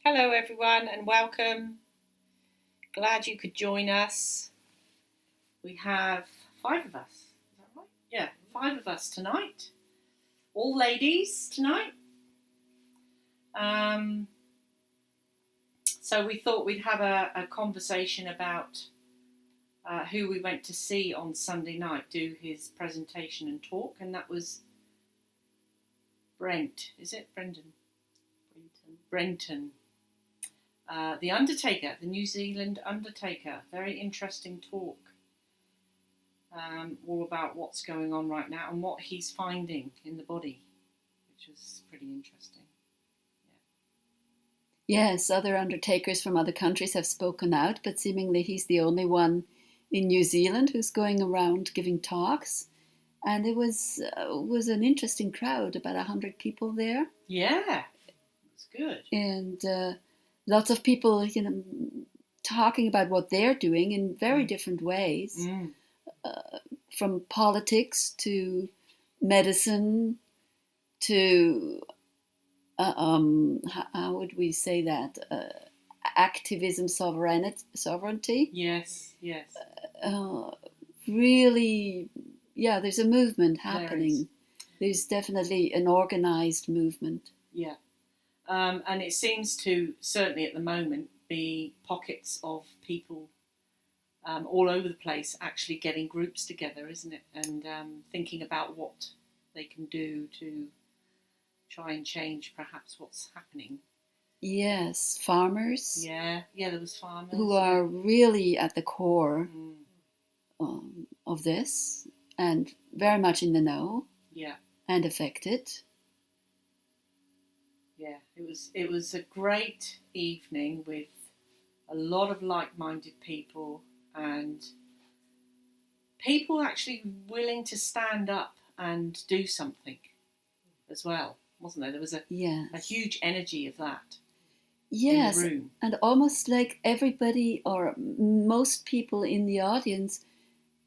Hello everyone and welcome. Glad you could join us. We have 5 of us. Is that right? Yeah, 5 of us tonight. All ladies tonight. So we thought we'd have a conversation about who we went to see on Sunday night do his presentation and talk, and that was Brent. Is it Brendan? Brenton. The Undertaker, the New Zealand Undertaker. Very interesting talk. All about what's going on right now and what he's finding in the body, which was pretty interesting. Yes, other undertakers from other countries have spoken out, but seemingly he's the only one in New Zealand who's going around giving talks. And it was an interesting crowd, about 100 people there. Yeah, it's good. And lots of people, talking about what they're doing in very different ways, from politics to medicine to how would we say that? Activism, sovereignty. Yes. Really, yeah, there's a movement happening. There's definitely an organized movement. Yeah. And it seems to, certainly at the moment, be pockets of people all over the place actually getting groups together, isn't it? And thinking about what they can do to try and change perhaps what's happening. Yes, farmers. Yeah, there was farmers. Who are really at the core of this and very much in the know. Yeah. And affected. Yeah, it was a great evening with a lot of like-minded people and people actually willing to stand up and do something as well, wasn't there? There was a huge energy of that. Yes, in the room. And almost like everybody or most people in the audience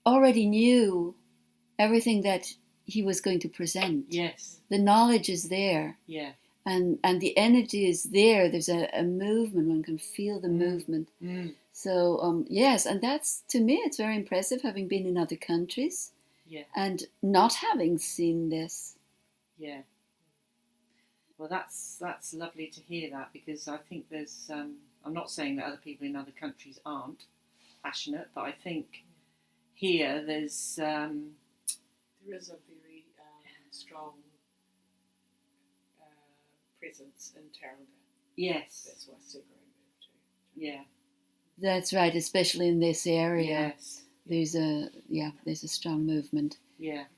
already knew everything that he was going to present. Yes. The knowledge is there. Yeah. And the energy is there. There's a movement. One can feel the movement. So, yes, and that's, to me, it's very impressive, having been in other countries. Yeah. And not having seen this. Yeah. Well, that's lovely to hear that, because I think there's, I'm not saying that other people in other countries aren't passionate, but I think here there's... there is a very strong presence in Tauranga. Yes. That's why Segura moved to. Yeah. That's right, especially in this area. Yes. There's a strong movement. Yeah.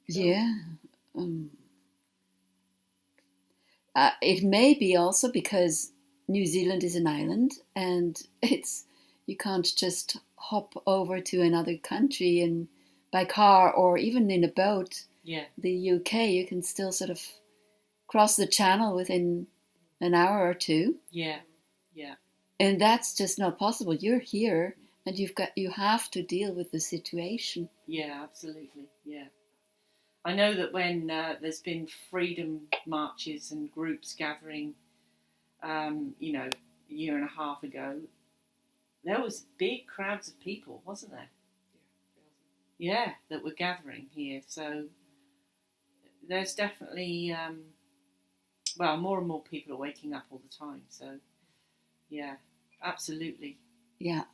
Yeah. It may be also because New Zealand is an island, and you can't just hop over to another country and by car or even in a boat. Yeah. The UK, you can still sort of cross the channel within an hour or two. Yeah. And that's just not possible. You're here, and you have to deal with the situation. Yeah, absolutely. Yeah. I know that when there's been freedom marches and groups gathering, a year and a half ago, there was big crowds of people, wasn't there? Yeah, that were gathering here. So there's definitely, more and more people are waking up all the time. So, yeah, absolutely. Yeah.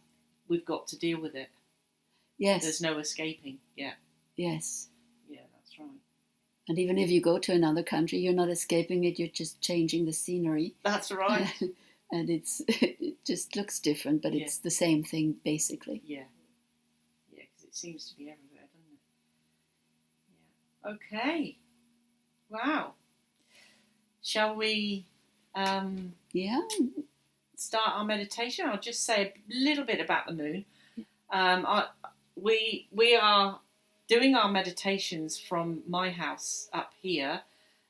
We've got to deal with it. Yes. There's no escaping. Yeah. Yes. Yeah, that's right. And even if you go to another country, you're not escaping it, you're just changing the scenery. That's right. And it just looks different, but it's the same thing, basically. Yeah. Yeah, because it seems to be everywhere, doesn't it? Yeah. Okay. Wow. Shall we start our meditation? I'll just say a little bit about the moon. We are doing our meditations from my house up here,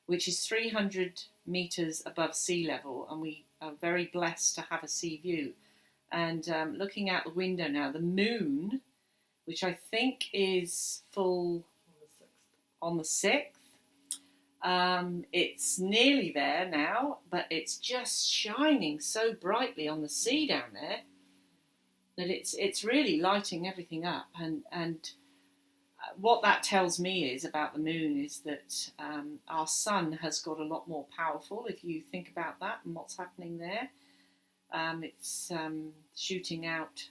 which is 300 meters above sea level, and we are very blessed to have a sea view. And looking out the window now, the moon, which I think is full on the 6th, It's nearly there now, but it's just shining so brightly on the sea down there that it's really lighting everything up. And what that tells me is about the moon is that our sun has got a lot more powerful. If you think about that and what's happening there, it's shooting out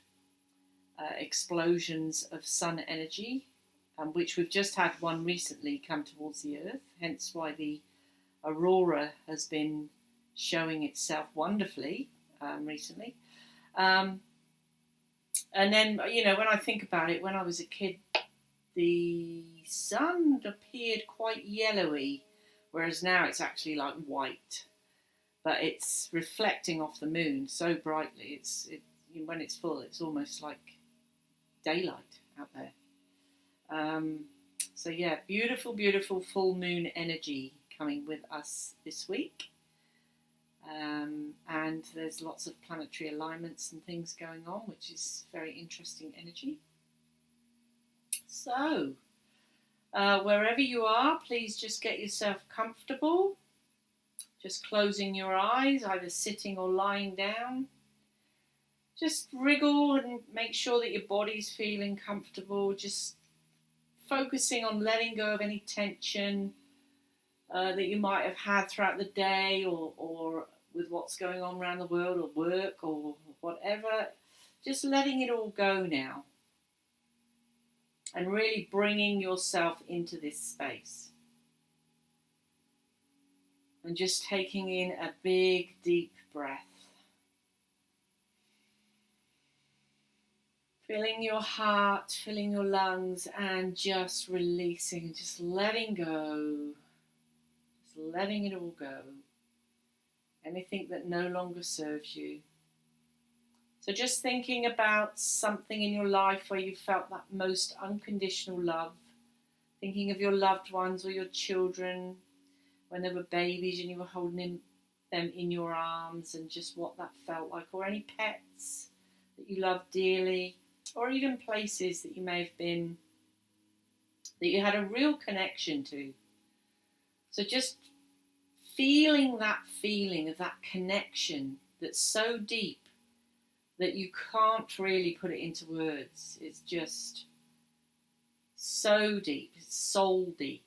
explosions of sun energy, which we've just had one recently come towards the Earth, hence why the aurora has been showing itself wonderfully recently. And then, when I think about it, when I was a kid, the sun appeared quite yellowy, whereas now it's actually like white. But it's reflecting off the moon so brightly. When it's full, it's almost like daylight out there. So yeah, beautiful, beautiful full moon energy coming with us this week. And there's lots of planetary alignments and things going on, which is very interesting energy. So, wherever you are, please just get yourself comfortable. Just closing your eyes, either sitting or lying down. Just wriggle and make sure that your body's feeling comfortable. Just focusing on letting go of any tension that you might have had throughout the day or with what's going on around the world or work or whatever. Just letting it all go now. And really bringing yourself into this space. And just taking in a big, deep breath. Filling your heart, filling your lungs, and just releasing, just letting go. Just letting it all go. Anything that no longer serves you. So just thinking about something in your life where you felt that most unconditional love. Thinking of your loved ones or your children when they were babies and you were holding them in your arms and just what that felt like. Or any pets that you love dearly. Or even places that you may have been that you had a real connection to. So just feeling that feeling of that connection that's so deep that you can't really put it into words. It's just so deep, it's soul deep.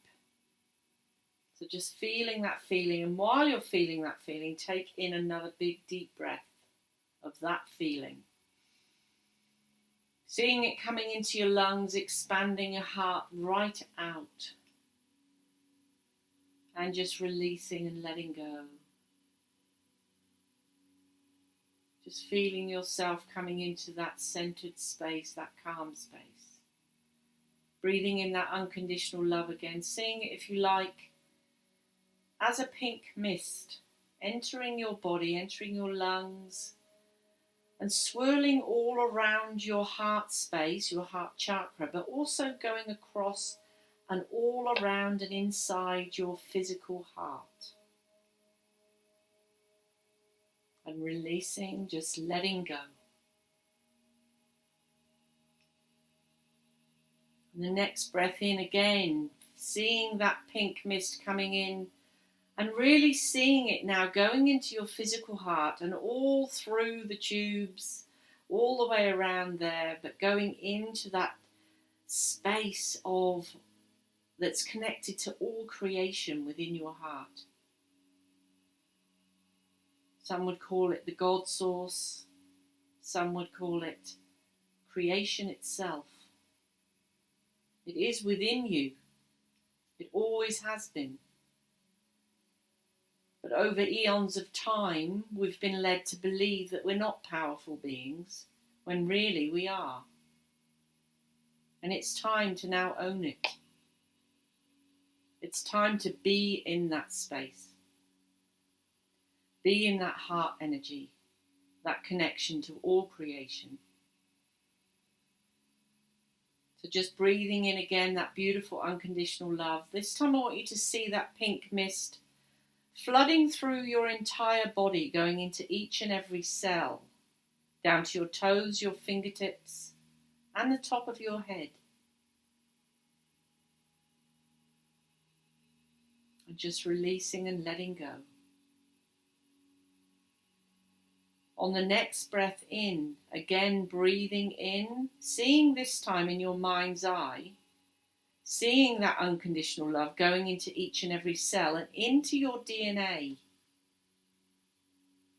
So just feeling that feeling, and while you're feeling that feeling, take in another big deep breath of that feeling. Seeing it coming into your lungs, expanding your heart right out. And just releasing and letting go. Just feeling yourself coming into that centered space, that calm space. Breathing in that unconditional love again. Seeing it, if you like, as a pink mist, entering your body, entering your lungs, and swirling all around your heart space, your heart chakra, but also going across and all around and inside your physical heart. And releasing, just letting go. And the next breath in again, seeing that pink mist coming in and really seeing it now going into your physical heart and all through the tubes, all the way around there, but going into that space that's connected to all creation within your heart. Some would call it the God source. Some would call it creation itself. It is within you. It always has been. But over eons of time, we've been led to believe that we're not powerful beings, when really we are. And it's time to now own it. It's time to be in that space. Be in that heart energy, that connection to all creation. So just breathing in again that beautiful unconditional love. This time I want you to see that pink mist flooding through your entire body, going into each and every cell, down to your toes, your fingertips, and the top of your head. And Just releasing and letting go. On the next breath in, again breathing in, seeing this time in your mind's eye, seeing that unconditional love going into each and every cell and into your DNA,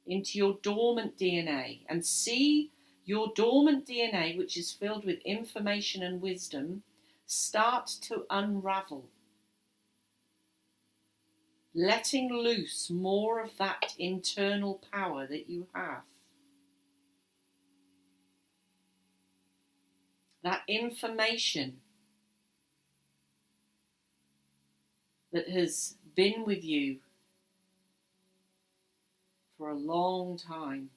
into your dormant DNA, and see your dormant DNA, which is filled with information and wisdom, start to unravel, letting loose more of that internal power that you have. That information that has been with you for a long time.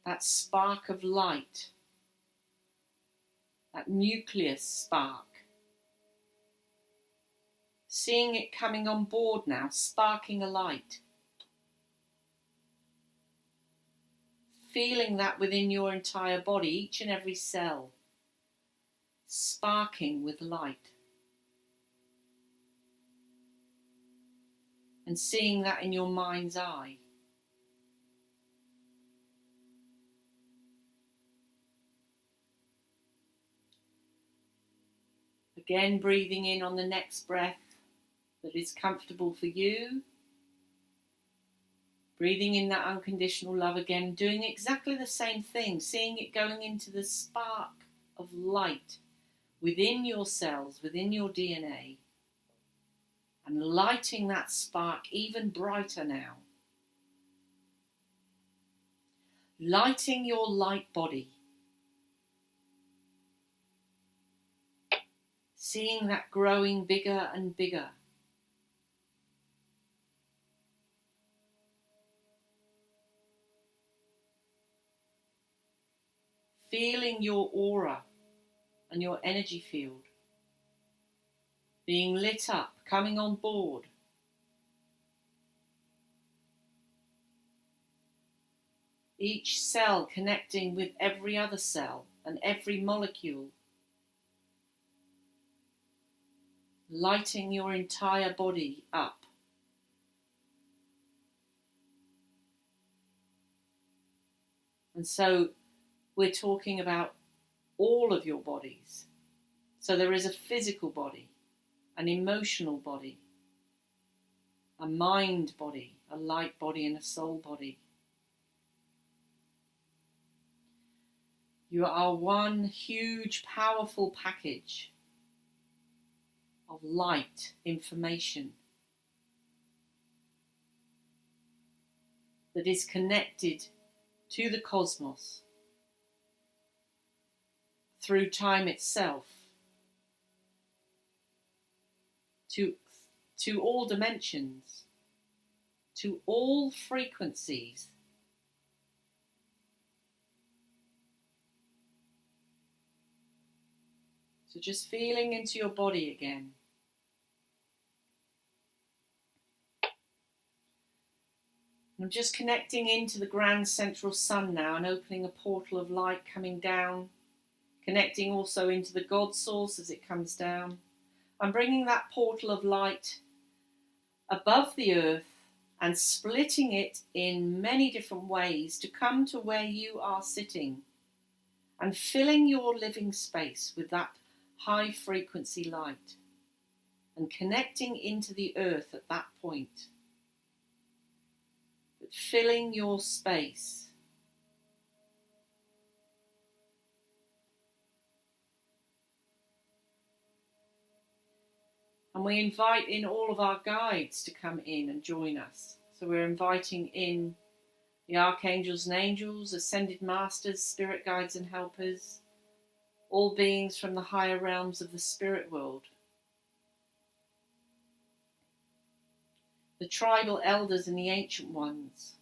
That spark of light, that nucleus spark. Seeing it coming on board now, sparking a light. Feeling that within your entire body, each and every cell, sparking with light. And seeing that in your mind's eye. Again, breathing in on the next breath that is comfortable for you. Breathing in that unconditional love again, doing exactly the same thing, seeing it going into the spark of light within your cells, within your DNA, and lighting that spark even brighter now. Lighting your light body. Seeing that growing bigger and bigger. Feeling your aura and your energy field being lit up, coming on board. Each cell connecting with every other cell and every molecule. Lighting your entire body up. And so we're talking about all of your bodies. So there is a physical body, an emotional body, a mind body, a light body, and a soul body. You are one huge, powerful package of light information that is connected to the cosmos through time itself, to all dimensions, to all frequencies. So just feeling into your body again. I'm just connecting into the grand central sun now and opening a portal of light coming down, connecting also into the God source as it comes down. I'm bringing that portal of light above the earth and splitting it in many different ways to come to where you are sitting and filling your living space with that high frequency light and connecting into the earth at that point. But filling your space. And we invite in all of our guides to come in and join us. So we're inviting in the archangels and angels, ascended masters, spirit guides and helpers, all beings from the higher realms of the spirit world. The tribal elders and the ancient ones,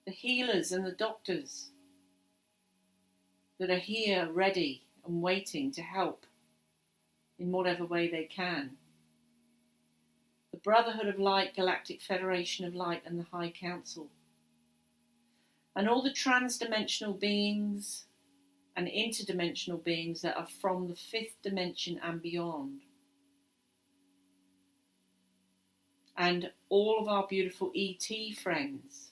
the healers and the doctors that are here ready and waiting to help in whatever way they can. The Brotherhood of Light, Galactic Federation of Light and the High Council. And all the trans-dimensional beings and interdimensional beings that are from the fifth dimension and beyond. and all of our beautiful ET friends.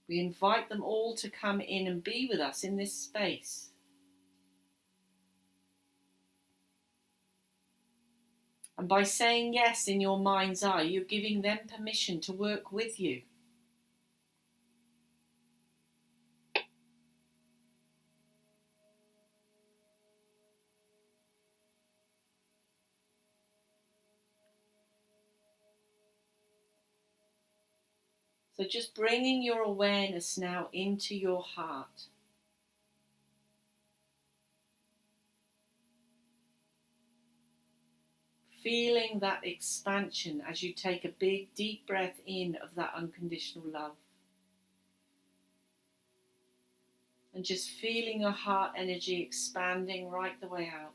We invite them all to come in and be with us in this space. And by saying yes in your mind's eye, you're giving them permission to work with you. So just bringing your awareness now into your heart. Feeling that expansion as you take a big, deep breath in of that unconditional love. And just feeling your heart energy expanding right the way out.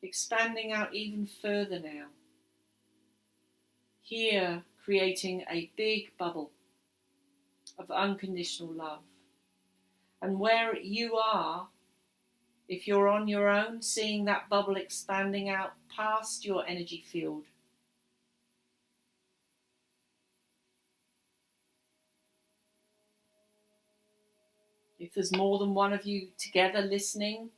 Expanding out even further now. Here, creating a big bubble of unconditional love. And where you are, if you're on your own, seeing that bubble expanding out past your energy field. If there's more than one of you together listening,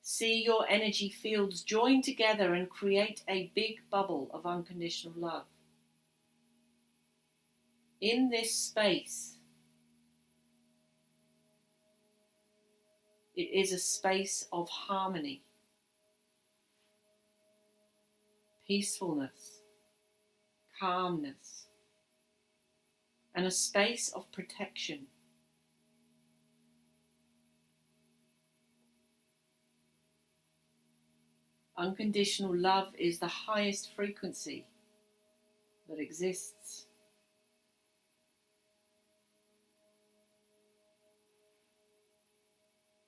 see your energy fields join together and create a big bubble of unconditional love. In this space, it is a space of harmony, peacefulness, calmness, and a space of protection. Unconditional love is the highest frequency that exists.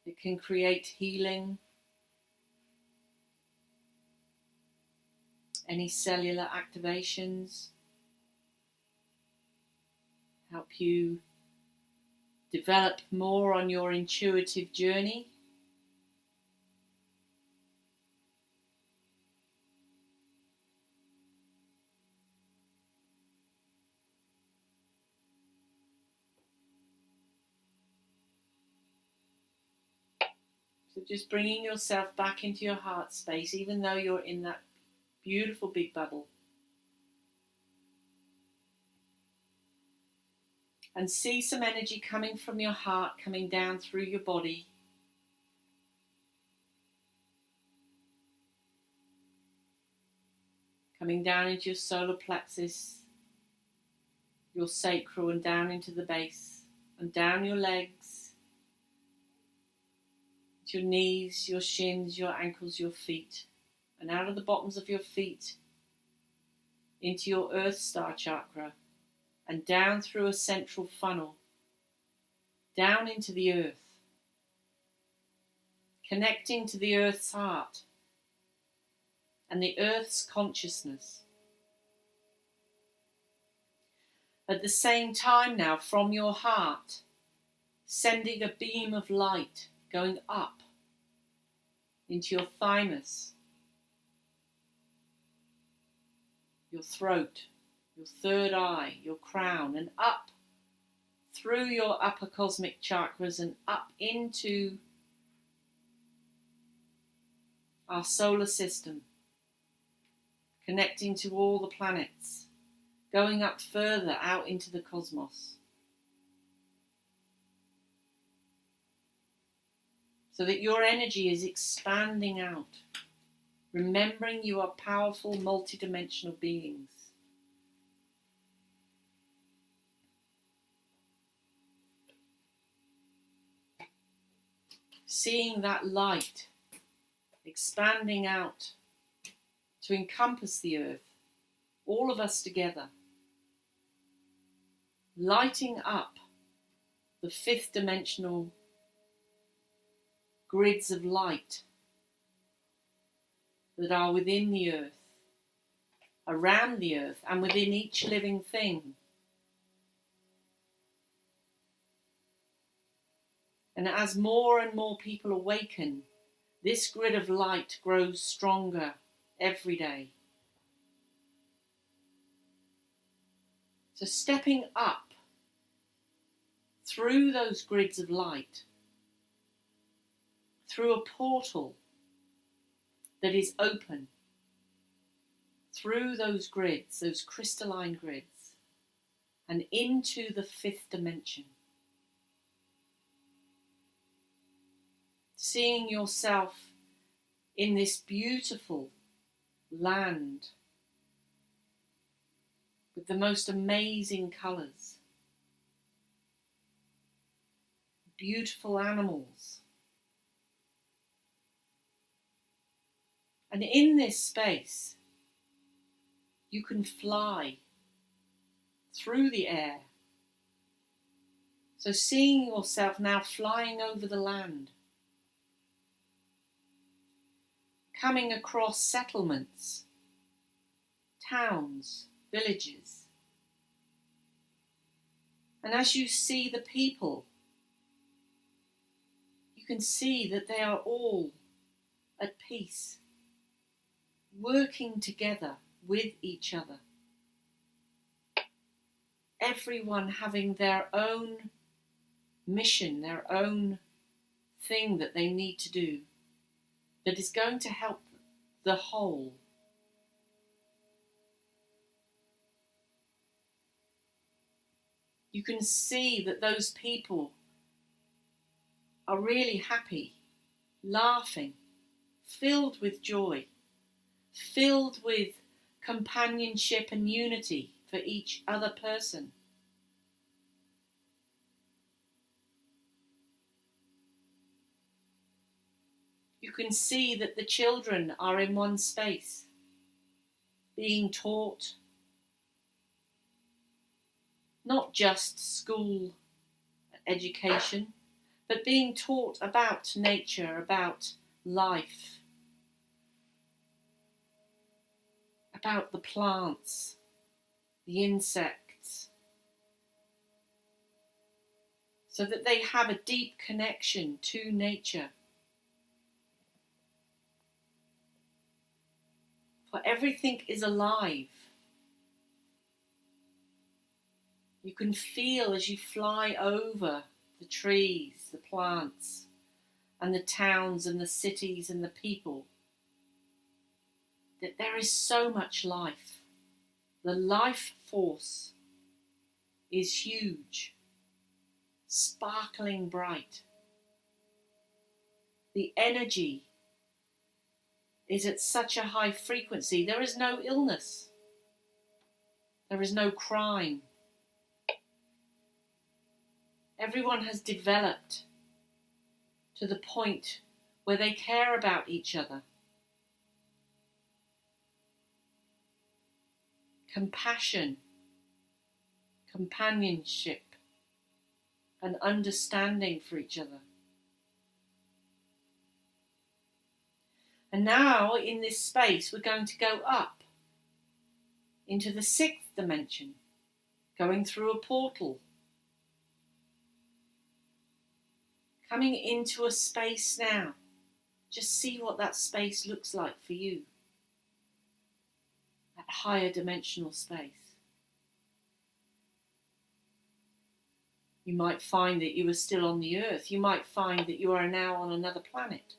It can create healing, any cellular activations, help you develop more on your intuitive journey. So just bringing yourself back into your heart space, even though you're in that beautiful big bubble. And see some energy coming from your heart, coming down through your body. Coming down into your solar plexus, your sacral, and down into the base, and down your legs, your knees, your shins, your ankles, your feet, and out of the bottoms of your feet into your Earth Star chakra, and down through a central funnel, down into the earth, connecting to the Earth's heart and the Earth's consciousness. At the same time now, from your heart, sending a beam of light going up into your thymus, your throat, your third eye, your crown, and up through your upper cosmic chakras and up into our solar system, connecting to all the planets, going up further out into the cosmos. So that your energy is expanding out, remembering you are powerful, multidimensional beings. Seeing that light expanding out to encompass the earth, all of us together, lighting up the fifth dimensional grids of light that are within the earth, around the earth, and within each living thing. And as more and more people awaken, This grid of light grows stronger every day. So stepping up through those grids of light, through a portal that is open, through those grids, those crystalline grids, and into the fifth dimension. Seeing yourself in this beautiful land with the most amazing colours, beautiful animals. And in this space, you can fly through the air. So seeing yourself now flying over the land, coming across settlements, towns, villages. And as you see the people, you can see that they are all at peace, working together with each other. Everyone having their own mission, their own thing that they need to do, that is going to help the whole. You can see that those people are really happy, laughing, filled with joy, filled with companionship and unity for each other person. You can see that the children are in one space, being taught not just school education, but being taught about nature, about life, about the plants, the insects, so that they have a deep connection to nature. For everything is alive. You can feel as you fly over the trees, the plants, and the towns and the cities and the people, that there is so much life. The life force is huge, sparkling bright. The energy is at such a high frequency. There is no illness. There is no crime. Everyone has developed to the point where they care about each other. Compassion, companionship, and understanding for each other. And now in this space, we're going to go up into the sixth dimension, going through a portal, coming into a space now. Just see what that space looks like for you. That higher dimensional space. You might find that you are still on the earth. You might find that you are now on another planet.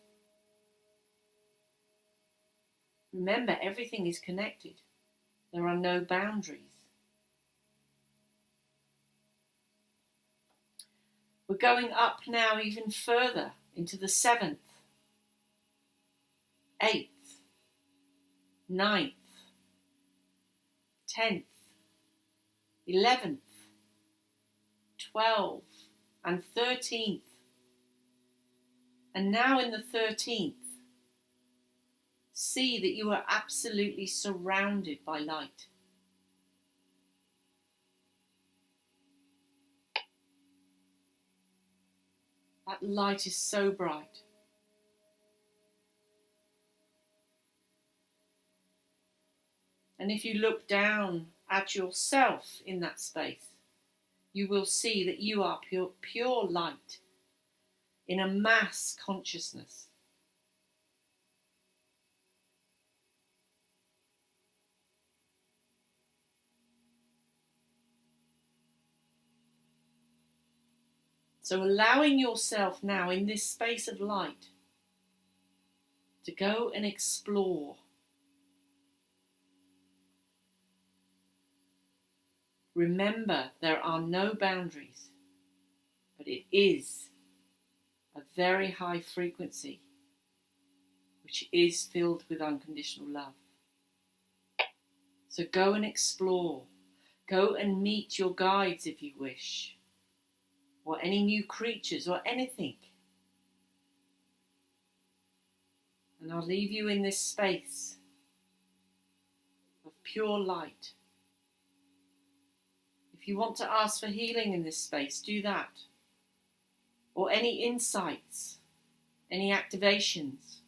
Remember, everything is connected. There are no boundaries. We're going up now even further into the 7th, 8th, 9th, 10th, 11th, 12th, and 13th. And now in the 13th, see that you are absolutely surrounded by light. That light is so bright. And if you look down at yourself in that space, you will see that you are pure light in a mass consciousness. So allowing yourself now in this space of light to go and explore. Remember, there are no boundaries, but it is a very high frequency which is filled with unconditional love. So go and explore. Go and meet your guides if you wish, or any new creatures or anything. And I'll leave you in this space of pure light. If you want to ask for healing in this space, do that. Or any insights, any activations.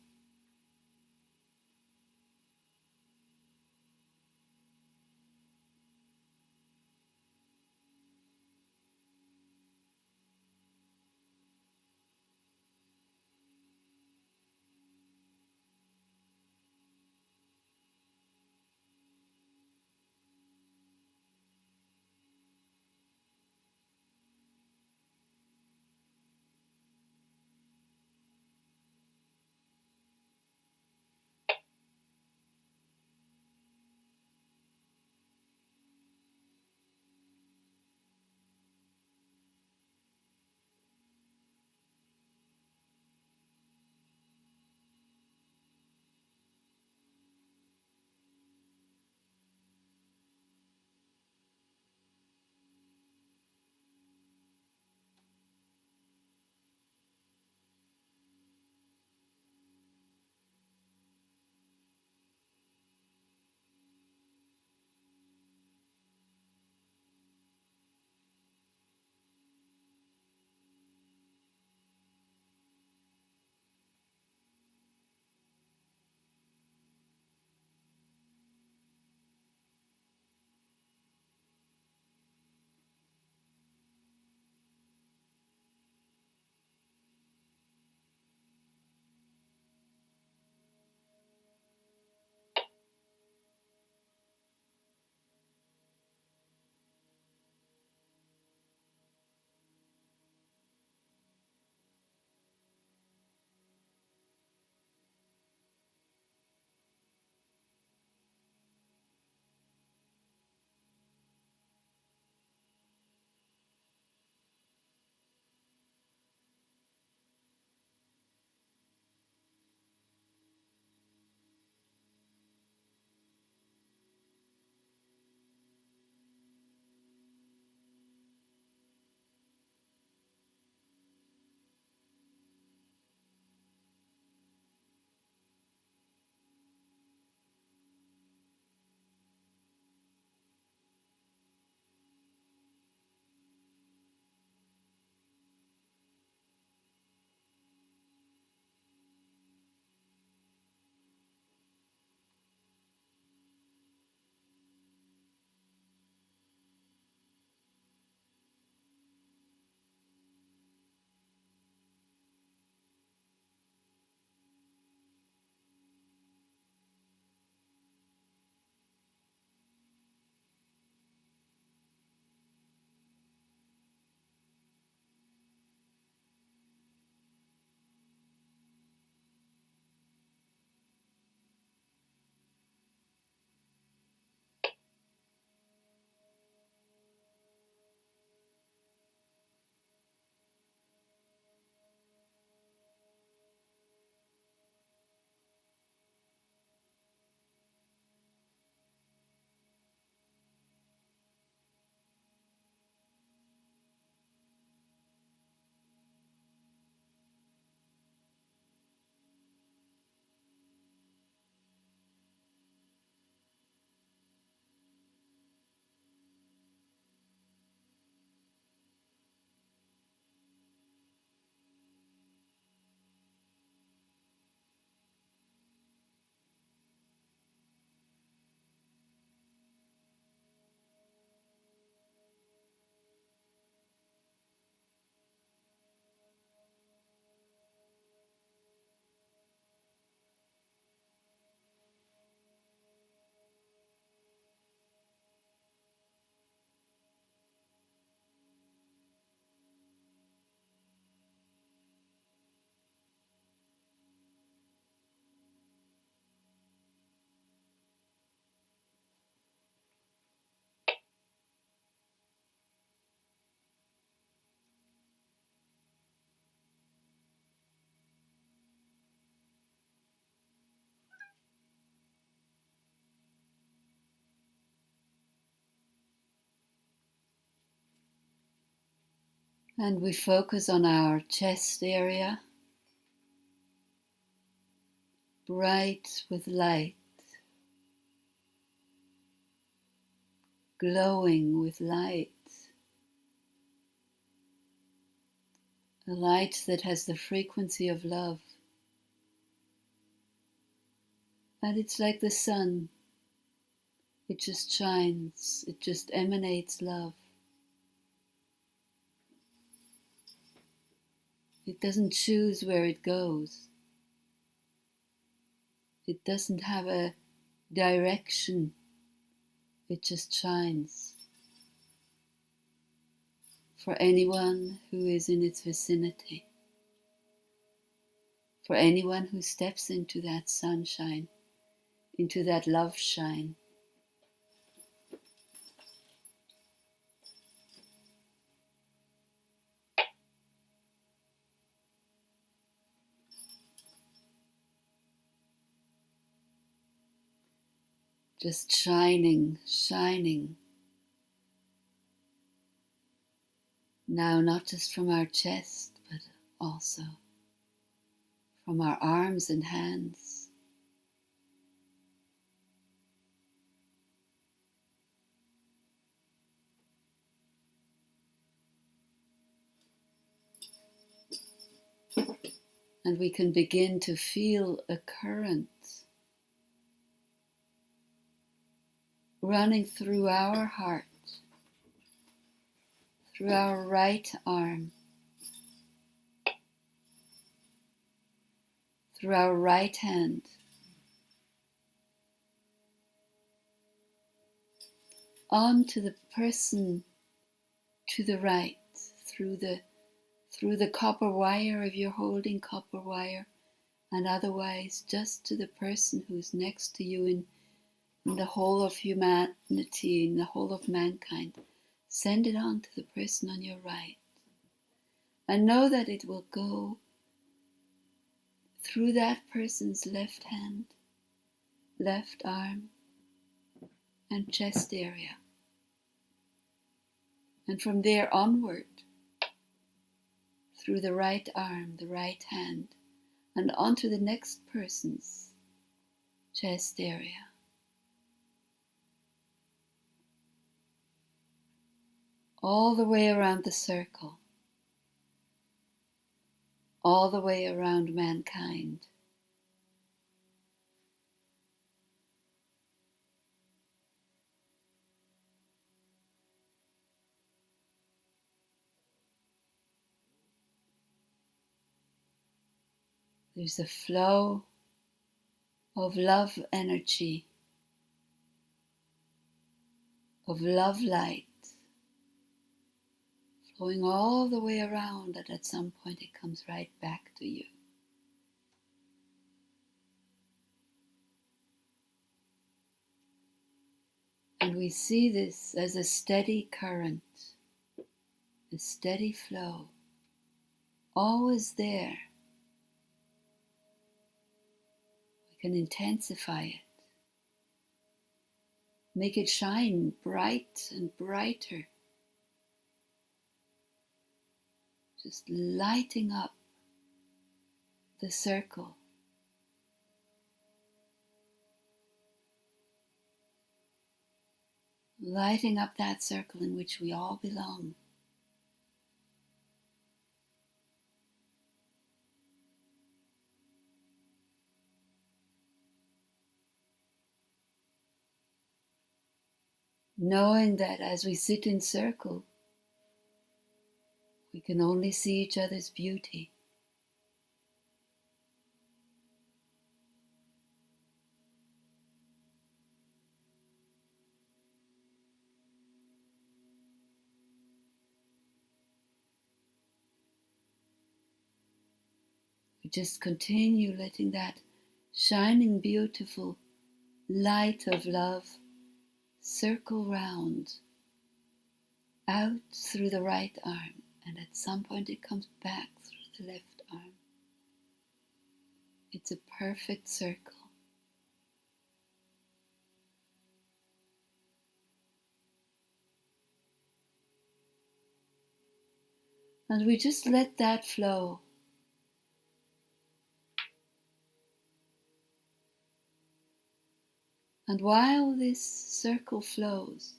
And we focus on our chest area, bright with light, glowing with light, a light that has the frequency of love. And it's like the sun. It just shines, it just emanates love. It doesn't choose where it goes. It doesn't have a direction. It just shines for anyone who is in its vicinity, for anyone who steps into that sunshine, into that love shine. Just shining, shining. Now, not just from our chest, but also from our arms and hands. And we can begin to feel a current running through our heart, through our right arm, through our right hand, on to the person to the right, through the copper wire if you're holding copper wire, and otherwise just to the person who's next to you in the whole of humanity, in the whole of mankind. Send it on to the person on your right. And know that it will go through that person's left hand, left arm, and chest area. And from there onward, through the right arm, the right hand, and onto the next person's chest area. All the way around the circle, all the way around mankind. There's a flow of love energy, of love light, flowing all the way around, and at some point it comes right back to you. And we see this as a steady current, a steady flow, always there. We can intensify it, make it shine bright and brighter, just lighting up the circle. Lighting up that circle in which we all belong. Knowing that as we sit in circle, we can only see each other's beauty. We just continue letting that shining, beautiful light of love circle round, out through the right arm, and at some point it comes back through the left arm. It's a perfect circle. And we just let that flow. And while this circle flows,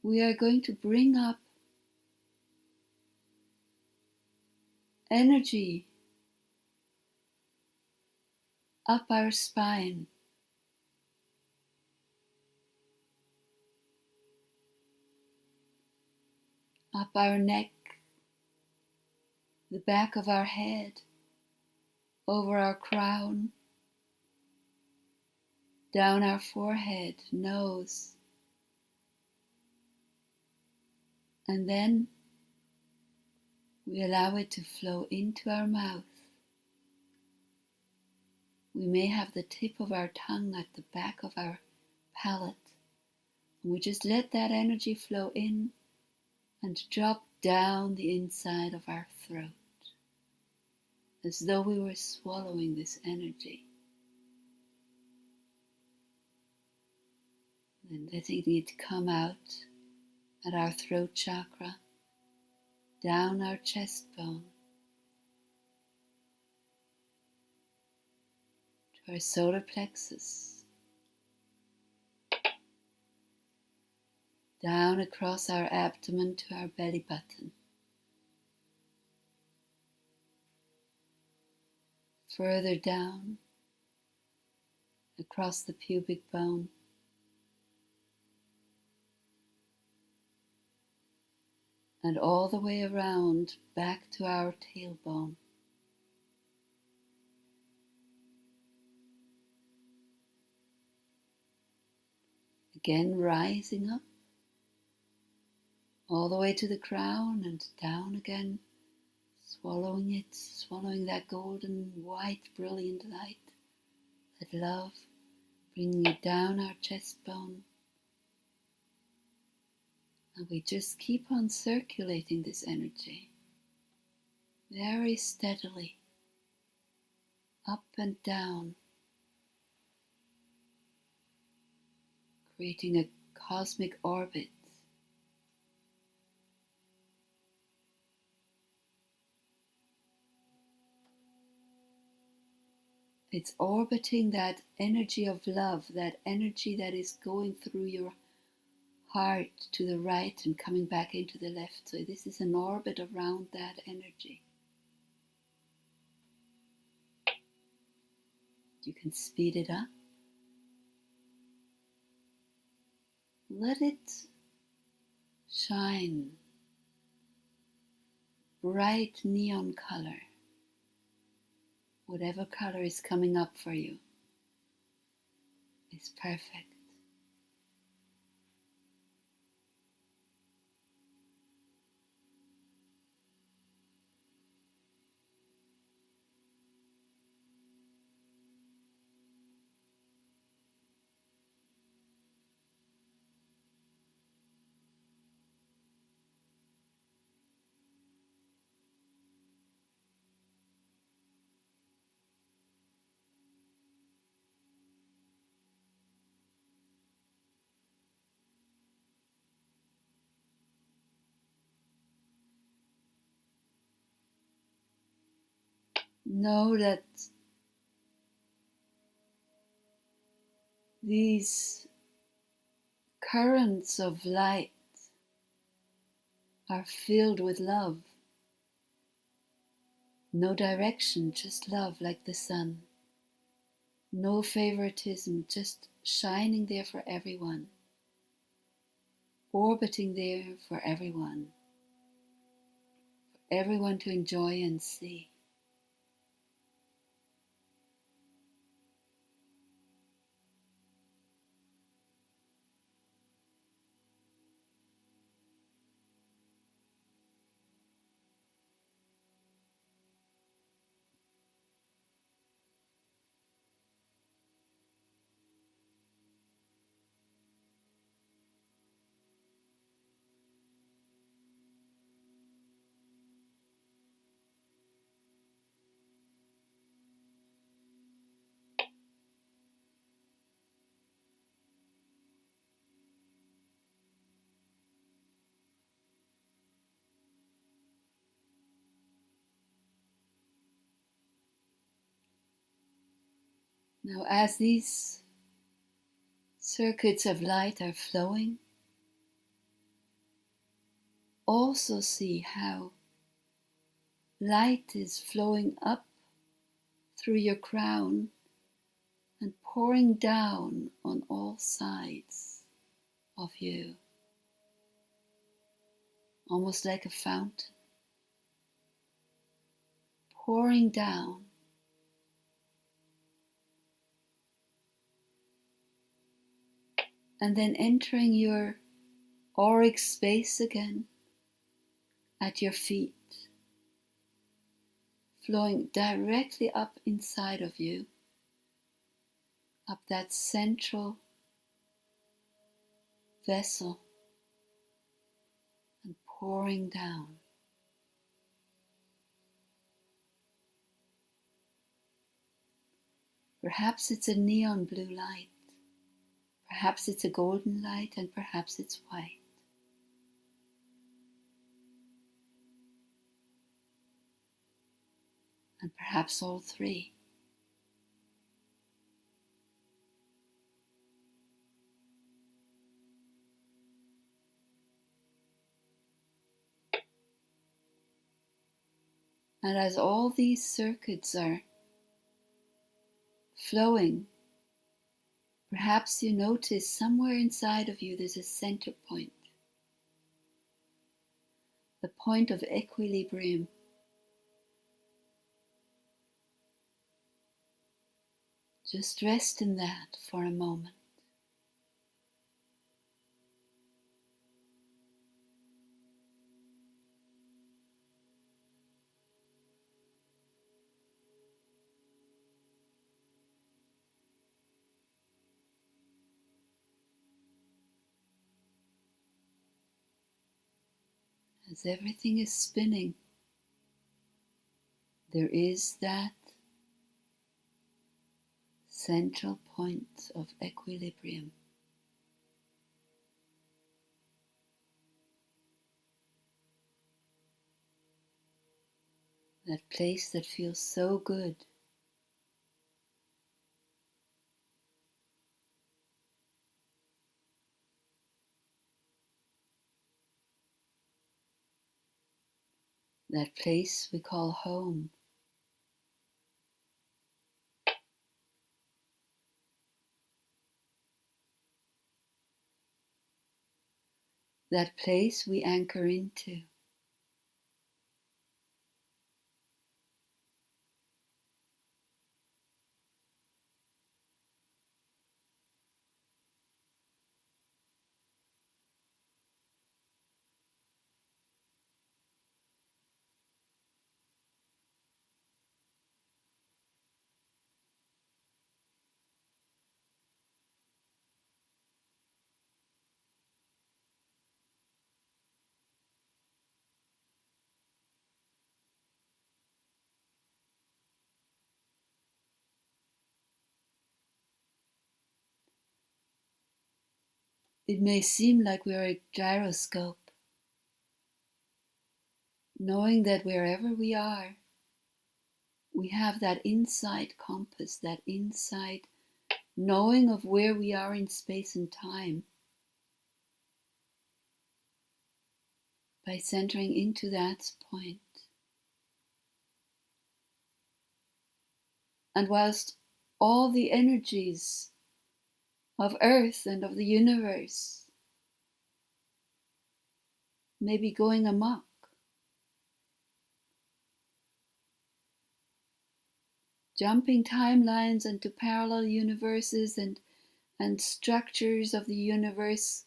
we are going to bring up energy up our spine, up our neck, the back of our head, over our crown, down our forehead, nose, and then we allow it to flow into our mouth. We may have the tip of our tongue at the back of our palate, and we just let that energy flow in and drop down the inside of our throat, as though we were swallowing this energy. And letting it come out at our throat chakra, down our chest bone, to our solar plexus, down across our abdomen to our belly button, further down across the pubic bone, and all the way around back to our tailbone. Again rising up all the way to the crown and down again, swallowing it, swallowing that golden white brilliant light, that love, bringing it down our chest bone. And we just keep on circulating this energy very steadily, up and down, creating a cosmic orbit. It's orbiting that energy of love, that energy that is going through your heart to the right and coming back into the left. So this is an orbit around that energy. You can speed it up. Let it shine, bright neon color. Whatever color is coming up for you is perfect. Know that these currents of light are filled with love. No direction, just love like the sun. No favoritism, just shining there for everyone. Orbiting there for everyone. For everyone to enjoy and see. Now, as these circuits of light are flowing, also see how light is flowing up through your crown and pouring down on all sides of you, almost like a fountain, pouring down. And then entering your auric space again at your feet, flowing directly up inside of you, up that central vessel, and pouring down. Perhaps it's a neon blue light, perhaps it's a golden light, and perhaps it's white. And perhaps all three. And as all these circuits are flowing, perhaps you notice somewhere inside of you there's a center point, the point of equilibrium. Just rest in that for a moment. As everything is spinning, there is that central point of equilibrium. That place that feels so good. That place we call home. That place we anchor into. It may seem like we're a gyroscope, knowing that wherever we are, we have that inside compass, that inside knowing of where we are in space and time. By centering into that point. And whilst all the energies of Earth and of the universe may be going amok, jumping timelines into parallel universes and structures of the universe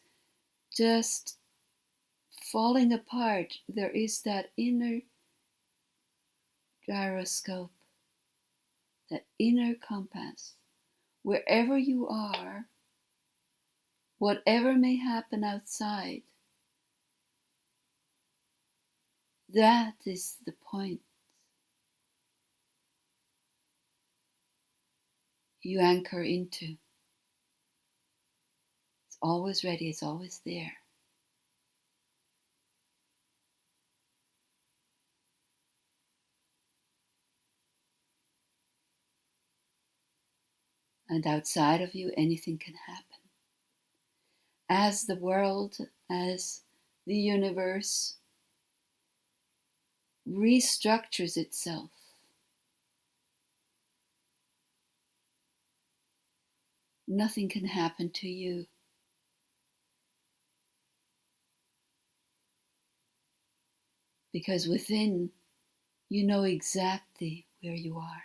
just falling apart, there is that inner gyroscope, that inner compass. Wherever you are, whatever may happen outside, that is the point you anchor into. It's always ready, it's always there. And outside of you, anything can happen. As the world, as the universe restructures itself, nothing can happen to you. Because within, you know exactly where you are.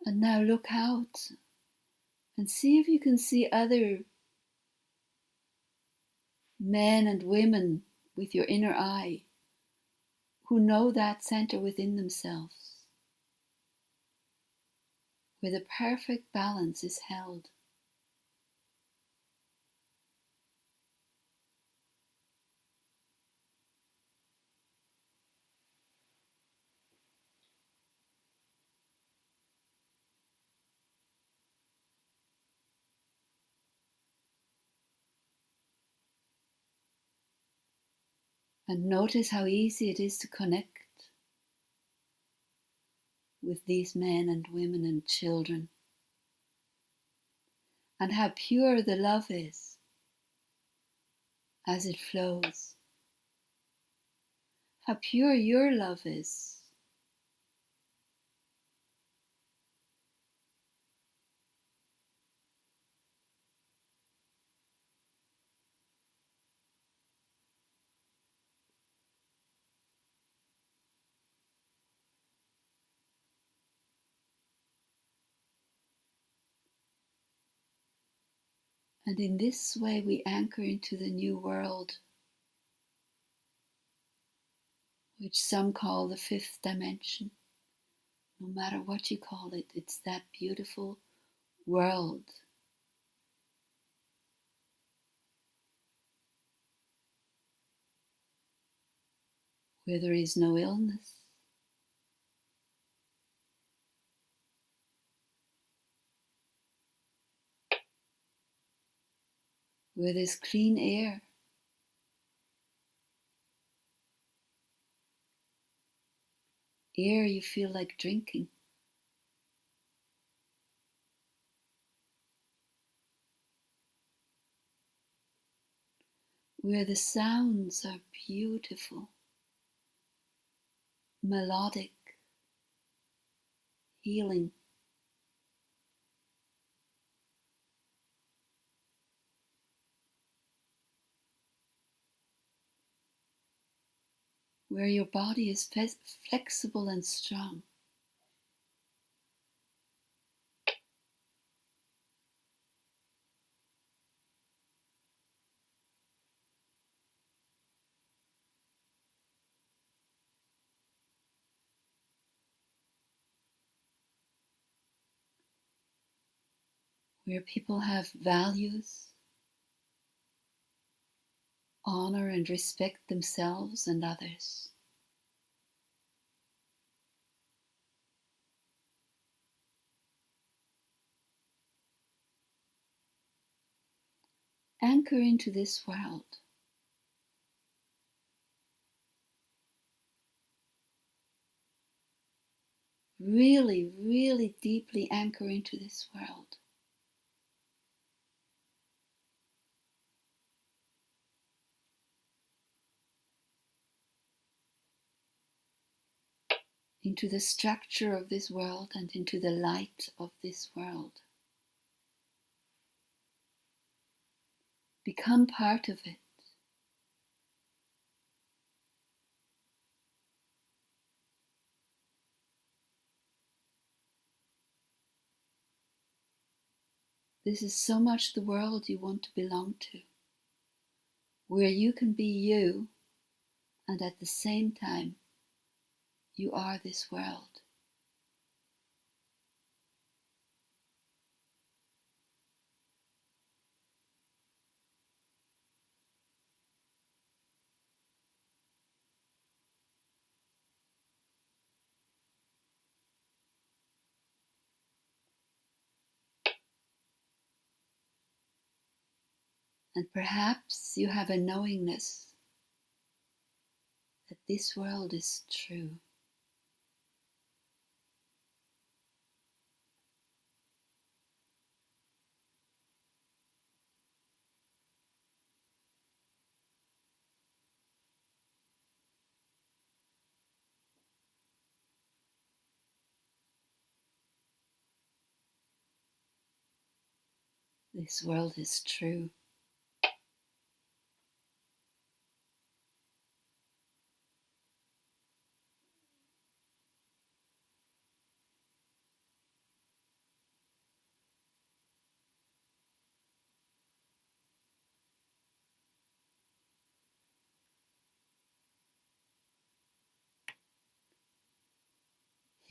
And now look out and see if you can see other men and women with your inner eye who know that center within themselves, where the perfect balance is held. And notice how easy it is to connect with these men and women and children, and how pure the love is as it flows, how pure your love is. And in this way we anchor into the new world, which some call the fifth dimension. No matter what you call it, it's that beautiful world where there is no illness, where there's clean air, air you feel like drinking, where the sounds are beautiful, melodic, healing, where your body is flexible and strong, where people have values, honor and respect themselves and others. Anchor into this world. Really, really deeply anchor into this world. Into the structure of this world and into the light of this world. Become part of it. This is so much the world you want to belong to, where you can be you and at the same time you are this world. And perhaps you have a knowingness that this world is true. This world is true.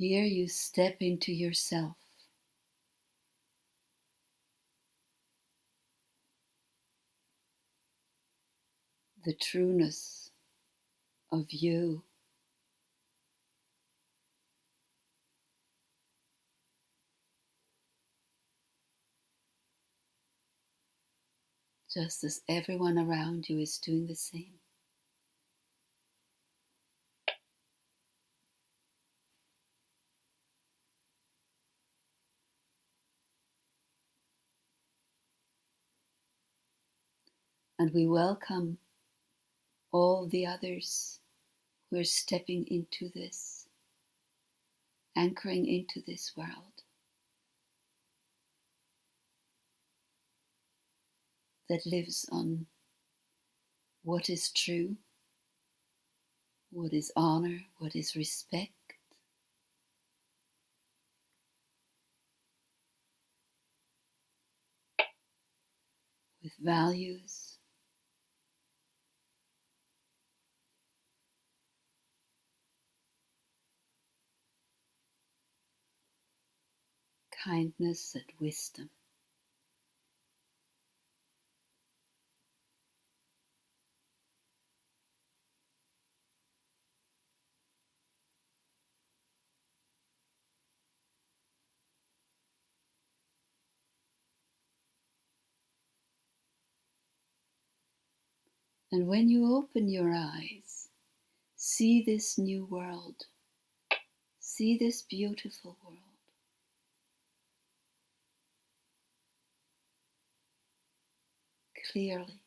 Here you step into yourself, the trueness of you. Just as everyone around you is doing the same. And we welcome all the others who are stepping into this, anchoring into this world that lives on what is true, what is honor, what is respect, with values, kindness and wisdom. And when you open your eyes, see this new world, see this beautiful world. Clearly.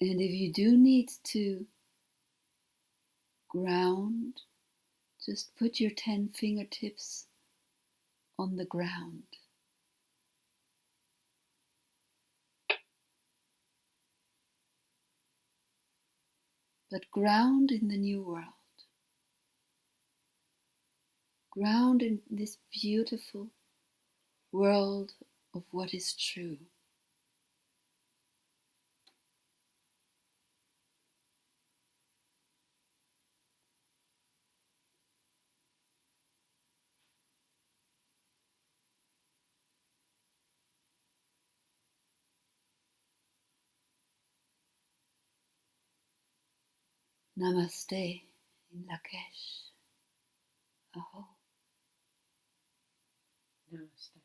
And if you do need to ground, just put your 10 fingertips on the ground. But ground in the new world. Ground in this beautiful world of what is true. Namaste in Lakesh. Aho. Namaste.